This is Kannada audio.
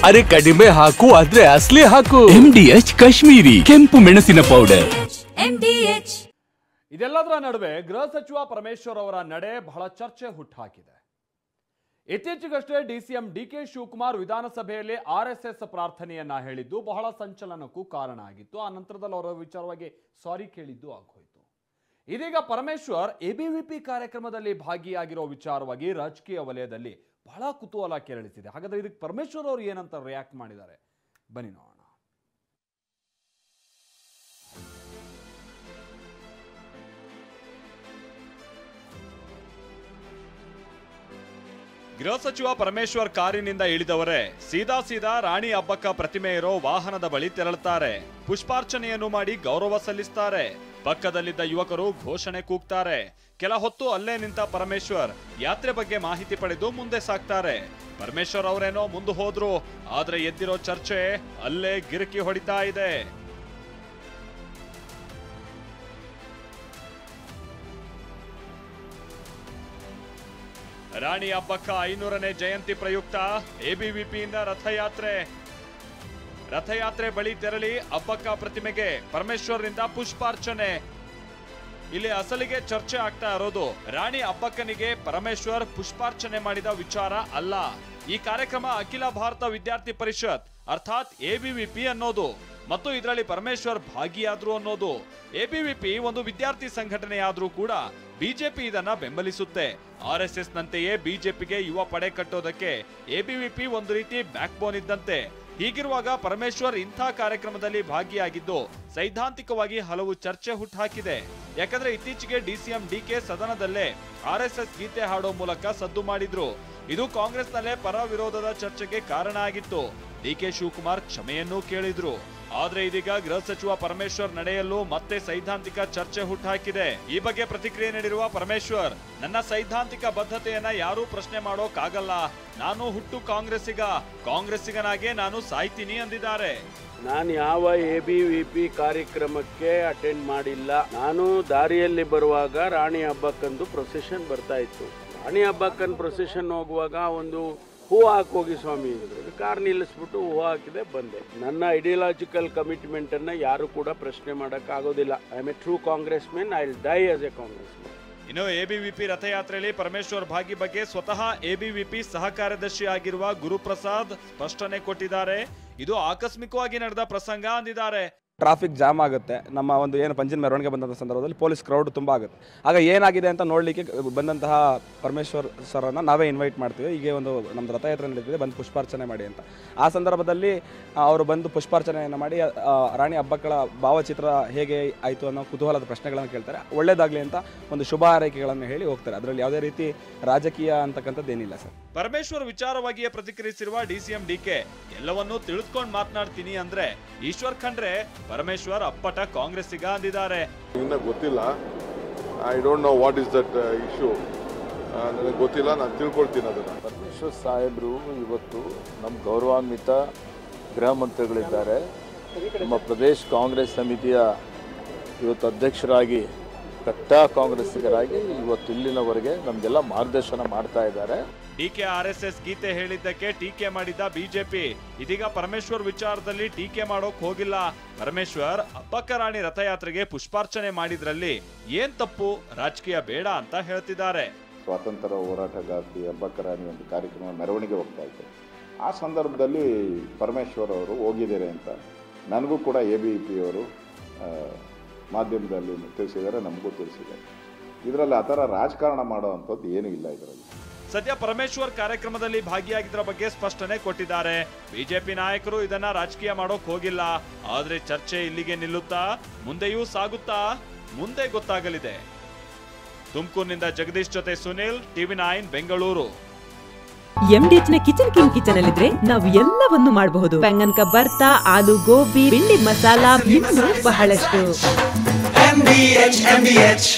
ಅರೆ ಕಡಿಮೆ ಹಾಕು ಆದ್ರೆ ಅಸಲಿ ಹಾಕು. MDH ಕಾಶ್ಮೀರಿ ಕೆಂಪು ಮೆಣಸಿನ ಪೌಡರ್. MDH. ಇದೆಲ್ಲದರ ನಡುವೆ ಗೃಹ ಸಚಿವ ಪರಮೇಶ್ವರ್ ಅವರ ನಡೆ ಬಹಳ ಚರ್ಚೆ ಹುಟ್ಟುಹಾಕಿದೆ. ಇತ್ತೀಚೆಗಷ್ಟೇ ಡಿಸಿಎಂ ಡಿಕೆ ಶಿವಕುಮಾರ್ ವಿಧಾನಸಭೆಯಲ್ಲಿ RSS ಪ್ರಾರ್ಥನೆಯನ್ನ ಹೇಳಿದ್ದು ಬಹಳ ಸಂಚಲನಕ್ಕೂ ಕಾರಣ ಆಗಿತ್ತು. ಆ ನಂತರದಲ್ಲಿ ಅವರ ವಿಚಾರವಾಗಿ ಸಾರಿ ಕೇಳಿದ್ದು ಆಗೋಯ್ತು. ಇದೀಗ ಪರಮೇಶ್ವರ್ ABVP ಕಾರ್ಯಕ್ರಮದಲ್ಲಿ ಭಾಗಿಯಾಗಿರೋ ವಿಚಾರವಾಗಿ ರಾಜಕೀಯ ವಲಯದಲ್ಲಿ ಬಹಳ ಕುತೂಹಲ ಕೆರಳಿಸಿದೆ. ಹಾಗಾದ್ರೆ ಇದಕ್ಕೆ ಪರಮೇಶ್ವರ್ ಅವರು ಏನಂತ ರಿಯಾಕ್ಟ್ ಮಾಡಿದ್ದಾರೆ, ಬನ್ನಿ ನೋಡೋಣ. ಗೃಹ ಸಚಿವ ಪರಮೇಶ್ವರ್ ಕಾರಿನಿಂದ ಇಳಿದವರೇ ಸೀದಾ ರಾಣಿ ಅಬ್ಬಕ್ಕ ಪ್ರತಿಮೆ ಇರೋ ವಾಹನದ ಬಳಿ ತೆರಳುತ್ತಾರೆ. ಪುಷ್ಪಾರ್ಚನೆಯನ್ನು ಮಾಡಿ ಗೌರವ ಸಲ್ಲಿಸುತ್ತಾರೆ. ಪಕ್ಕದಲ್ಲಿದ್ದ ಯುವಕರು ಘೋಷಣೆ ಕೂಗ್ತಾರೆ. ಕೆಲ ಹೊತ್ತು ಅಲ್ಲೇ ನಿಂತ ಪರಮೇಶ್ವರ್ ಯಾತ್ರೆ ಬಗ್ಗೆ ಮಾಹಿತಿ ಪಡೆದು ಮುಂದೆ ಸಾಕ್ತಾರೆ. ಪರಮೇಶ್ವರ್ ಅವರೇನೋ ಮುಂದೆ ಹೋದ್ರು, ಆದ್ರೆ ಎದ್ದಿರೋ ಚರ್ಚೆ ಅಲ್ಲೇ ಗಿರಕಿ ಹೊಡಿತಾ ಇದೆ. ರಾಣಿ ಅಬ್ಬಕ್ಕ 500ನೇ ಜಯಂತಿ ಪ್ರಯುಕ್ತ ABVPಯಿಂದ ರಥಯಾತ್ರೆ ಬಳಿ ತೆರಳಿ ಅಬ್ಬಕ್ಕ ಪ್ರತಿಮೆಗೆ ಪರಮೇಶ್ವರ್ರಿಂದ ಪುಷ್ಪಾರ್ಚನೆ. ಇಲ್ಲಿ ಅಸಲಿಗೆ ಚರ್ಚೆ ಆಗ್ತಾ ಇರೋದು ರಾಣಿ ಅಬ್ಬಕ್ಕನಿಗೆ ಪರಮೇಶ್ವರ್ ಪುಷ್ಪಾರ್ಚನೆ ಮಾಡಿದ ವಿಚಾರ ಅಲ್ಲ. ಈ ಕಾರ್ಯಕ್ರಮ ಅಖಿಲ ಭಾರತ ವಿದ್ಯಾರ್ಥಿ ಪರಿಷತ್ ಅರ್ಥಾತ್ ABVP ಅನ್ನೋದು ಮತ್ತು ಇದರಲ್ಲಿ ಪರಮೇಶ್ವರ್ ಭಾಗಿಯಾದ್ರು ಅನ್ನೋದು. ABVP ಒಂದು ವಿದ್ಯಾರ್ಥಿ ಸಂಘಟನೆಯಾದ್ರೂ ಕೂಡ ಬಿಜೆಪಿ ಇದನ್ನ ಬೆಂಬಲಿಸುತ್ತೆ. RSS ನಂತೆಯೇ ಬಿಜೆಪಿಗೆ ಯುವ ಪಡೆ ಕಟ್ಟೋದಕ್ಕೆ ABVP ಒಂದು ರೀತಿ ಬ್ಯಾಕ್ ಬೋನ್ ಇದ್ದಂತೆ. ಹೀಗಿರುವಾಗ ಪರಮೇಶ್ವರ್ ಇಂಥ ಕಾರ್ಯಕ್ರಮದಲ್ಲಿ ಭಾಗಿಯಾಗಿದ್ದು ಸೈದ್ಧಾಂತಿಕವಾಗಿ ಹಲವು ಚರ್ಚೆ ಹುಟ್ಟುಹಾಕಿದೆ. ಯಾಕಂದ್ರೆ ಇತ್ತೀಚೆಗೆ DCM DK ಸದನದಲ್ಲೇ RSS ಗೀತೆ ಹಾಡೋ ಮೂಲಕ ಸದ್ದು ಮಾಡಿದ್ರು. ಇದು ಕಾಂಗ್ರೆಸ್ನಲ್ಲೇ ಪರ ವಿರೋಧದ ಚರ್ಚೆಗೆ ಕಾರಣ ಆಗಿತ್ತು. DK ಶಿವಕುಮಾರ್ ಕ್ಷಮೆಯನ್ನೂ ಕೇಳಿದ್ರು. ಆದ್ರೆ ಇದೀಗ ಗೃಹ ಸಚಿವ ಪರಮೇಶ್ವರ್ ನಡೆಯಲ್ಲೂ ಮತ್ತೆ ಸೈದ್ಧಾಂತಿಕ ಚರ್ಚೆ ಹುಟ್ಟುಹಾಕಿದೆ. ಈ ಬಗ್ಗೆ ಪ್ರತಿಕ್ರಿಯೆ ನೀಡಿರುವ ಪರಮೇಶ್ವರ್, ನನ್ನ ಸೈದ್ಧಾಂತಿಕ ಬದ್ಧತೆಯನ್ನ ಯಾರೂ ಪ್ರಶ್ನೆ ಮಾಡೋಕ್ಕಾಗಲ್ಲ. ನಾನು ಹುಟ್ಟು ಕಾಂಗ್ರೆಸ್ಸಿಗನಾಗೆ ನಾನು ಸಾಯ್ತೀನಿ ಅಂದಿದ್ದಾರೆ. ನಾನು ಯಾವ ABVP ಕಾರ್ಯಕ್ರಮಕ್ಕೆ ಅಟೆಂಡ್ ಮಾಡಿಲ್ಲ. ನಾನು ದಾರಿಯಲ್ಲಿ ಬರುವಾಗ ರಾಣಿ ಅಬ್ಬಕ್ಕಂದು ಪ್ರೊಸೆಷನ್ ಬರ್ತಾ ಇತ್ತು. ರಾಣಿ ಅಬ್ಬಕ್ಕನ್ ಪ್ರೊಸೆಷನ್ ಹೋಗುವಾಗ ಒಂದು ಹೂ ಹಾಕೋಗಿ ಸ್ವಾಮಿ ಇದ್ರು, ಕಾರ್ ನಿಲ್ಲಿಸ್ಬಿಟ್ಟು ಹೂ ಹಾಕಿದೆ ಬಂದೆ. ನನ್ನ ಐಡಿಯಾಲಜಿಕಲ್ ಕಮಿಟ್ಮೆಂಟ್ ಅನ್ನ ಯಾರು ಕೂಡ ಪ್ರಶ್ನೆ ಮಾಡಕ್ ಆಗೋದಿಲ್ಲ. I am A true Congress man, I will die as A Congress man. ಇನ್ನು ABVP ರಥಯಾತ್ರೆಯಲ್ಲಿ ಪರಮೇಶ್ವರ್ ಭಾಗಿ ಬಗ್ಗೆ ಸ್ವತಃ ABVP ಸಹ ಕಾರ್ಯದರ್ಶಿ ಆಗಿರುವ ಗುರುಪ್ರಸಾದ್ ಸ್ಪಷ್ಟನೆ ಕೊಟ್ಟಿದ್ದಾರೆ. ಇದು ಆಕಸ್ಮಿಕವಾಗಿ ನಡೆದ ಪ್ರಸಂಗ ಅಂದಿದ್ದಾರೆ. ಟ್ರಾಫಿಕ್ ಜಾಮ್ ಆಗುತ್ತೆ. ನಮ್ಮ ಒಂದು ಏನು ಪಂಜಿನ ಮೆರವಣಿಗೆ ಬಂದಂಥ ಸಂದರ್ಭದಲ್ಲಿ ಪೊಲೀಸ್ ಕ್ರೌಡ್ ತುಂಬ ಆಗುತ್ತೆ. ಆಗ ಏನಾಗಿದೆ ಅಂತ ನೋಡಲಿಕ್ಕೆ ಬಂದಂತಹ ಪರಮೇಶ್ವರ್ ಸರ್ರನ್ನು ನಾವೇ ಇನ್ವೈಟ್ ಮಾಡ್ತೀವಿ. ಹೀಗೆ ಒಂದು ನಮ್ಮದು ರಥಯಾತ್ರೆ ನಡೀತಿದೆ, ಬಂದು ಪುಷ್ಪಾರ್ಚನೆ ಮಾಡಿ ಅಂತ. ಆ ಸಂದರ್ಭದಲ್ಲಿ ಅವರು ಬಂದು ಪುಷ್ಪಾರ್ಚನೆಯನ್ನು ಮಾಡಿ ರಾಣಿ ಅಬ್ಬಕ್ಕಳ ಭಾವಚಿತ್ರ ಹೇಗೆ ಆಯಿತು ಅನ್ನೋ ಕುತೂಹಲದ ಪ್ರಶ್ನೆಗಳನ್ನು ಕೇಳ್ತಾರೆ. ಒಳ್ಳೇದಾಗಲಿ ಅಂತ ಒಂದು ಶುಭ ಹಾರೈಕೆಗಳನ್ನು ಹೇಳಿ ಹೋಗ್ತಾರೆ. ಅದರಲ್ಲಿ ಯಾವುದೇ ರೀತಿ ರಾಜಕೀಯ ಅಂತಕ್ಕಂಥದ್ದು ಏನಿಲ್ಲ ಸರ್. ಪರಮೇಶ್ವರ್ ವಿಚಾರವಾಗಿಯೇ ಪ್ರತಿಕ್ರಿಯಿಸಿರುವ DCM DK, ಎಲ್ಲವನ್ನೂ ತಿಳಿದುಕೊಂಡು ಮಾತನಾಡ್ತೀನಿ ಅಂದ್ರೆ ಈಶ್ವರ್ ಖಂಡ್ರೆ ಪರಮೇಶ್ವರ್ ಅಪ್ಪಟ ಕಾಂಗ್ರೆಸ್ಸಿಗ ಅಂದಿದ್ದಾರೆ. ಗೊತ್ತಿಲ್ಲ, I don't know what is that issue, ನನಗೆ ಗೊತ್ತಿಲ್ಲ, ನಾನು ತಿಳ್ಕೊಳ್ತೀನಿ ಅದನ್ನು. ಪರಮೇಶ್ವರ್ ಸಾಹೇಬರು ಇವತ್ತು ನಮ್ಮ ಗೌರವಾನ್ವಿತ ಗೃಹ ಮಂತ್ರಿಗಳಿದ್ದಾರೆ. ನಮ್ಮ ಪ್ರದೇಶ್ ಕಾಂಗ್ರೆಸ್ ಸಮಿತಿಯ ಇವತ್ತು ಅಧ್ಯಕ್ಷರಾಗಿ ಕಟ್ಟ ಕಾಂಗ್ರೆಸ್ಸಿಗರಾಗಿ ಇವತ್ತು ಇಲ್ಲಿನವರೆಗೆ ನಮಗೆಲ್ಲ ಮಾರ್ಗದರ್ಶನ ಮಾಡ್ತಾ ಇದ್ದಾರೆ. DK RSS ಗೀತೆ ಹೇಳಿದ್ದಕ್ಕೆ ಟೀಕೆ ಮಾಡಿದ್ದ ಬಿಜೆಪಿ ಇದೀಗ ಪರಮೇಶ್ವರ್ ವಿಚಾರದಲ್ಲಿ ಟೀಕೆ ಮಾಡೋಕ್ ಹೋಗಿಲ್ಲ. ಪರಮೇಶ್ವರ್ ಅಬ್ಬಕ್ಕ ರಾಣಿ ರಥಯಾತ್ರೆಗೆ ಪುಷ್ಪಾರ್ಚನೆ ಮಾಡಿದ್ರಲ್ಲಿ ಏನ್ ತಪ್ಪು, ರಾಜಕೀಯ ಬೇಡ ಅಂತ ಹೇಳ್ತಿದ್ದಾರೆ. ಸ್ವಾತಂತ್ರ್ಯ ಹೋರಾಟಗಾರ್ತಿ ಅಬ್ಬಕ್ಕ ರಾಣಿ ಒಂದು ಕಾರ್ಯಕ್ರಮ ಮೆರವಣಿಗೆ ಹೋಗ್ತಾ ಇತ್ತು. ಆ ಸಂದರ್ಭದಲ್ಲಿ ಪರಮೇಶ್ವರ್ ಅವರು ಹೋಗಿದ್ದಾರೆ ಅಂತ ನನಗೂ ಕೂಡ ABVP ಅವರು ಮಾಧ್ಯಮದಲ್ಲಿ ತಿಳಿಸಿದ್ದಾರೆ, ನಮಗೂ ತಿಳಿಸಿದ್ದಾರೆ. ಇದರಲ್ಲಿ ಆ ಥರ ರಾಜಕಾರಣ ಮಾಡೋ ಅಂಥದ್ದು ಏನೂ ಇಲ್ಲ ಇದರಲ್ಲಿ. ಸದ್ಯ ಪರಮೇಶ್ವರ್ ಕಾರ್ಯಕ್ರಮದಲ್ಲಿ ಭಾಗಿಯಾಗಿದ್ದರ ಬಗ್ಗೆ ಸ್ಪಷ್ಟನೆ ಕೊಟ್ಟಿದ್ದಾರೆ. ಬಿಜೆಪಿ ನಾಯಕರು ಇದನ್ನ ರಾಜಕೀಯ ಮಾಡೋಕ್ ಹೋಗಿಲ್ಲ. ಆದ್ರೆ ಚರ್ಚೆ ಇಲ್ಲಿಗೆ ನಿಲ್ಲುತ್ತಾ, ಮುಂದೆಯೂ ಸಾಗುತ್ತಾ, ಮುಂದೆ ಗೊತ್ತಾಗಲಿದೆ. ತುಮಕೂರಿನಿಂದ ಜಗದೀಶ್ ಜೊತೆ ಸುನಿಲ್, TV9 ಬೆಂಗಳೂರು. MDH ನ ಕಿಚನ್ ಅಲ್ಲಿದ್ರೆ ನಾವು ಎಲ್ಲವನ್ನು ಮಾಡಬಹುದು. ಬೆಂಗನ್ಕ ಬರ್ತಾ, ಆಲೂ ಗೋಬಿ, ಭಿಂಡಿ ಮಸಾಲಾ, ಇನ್ನೂ ಬಹಳಷ್ಟು. MDH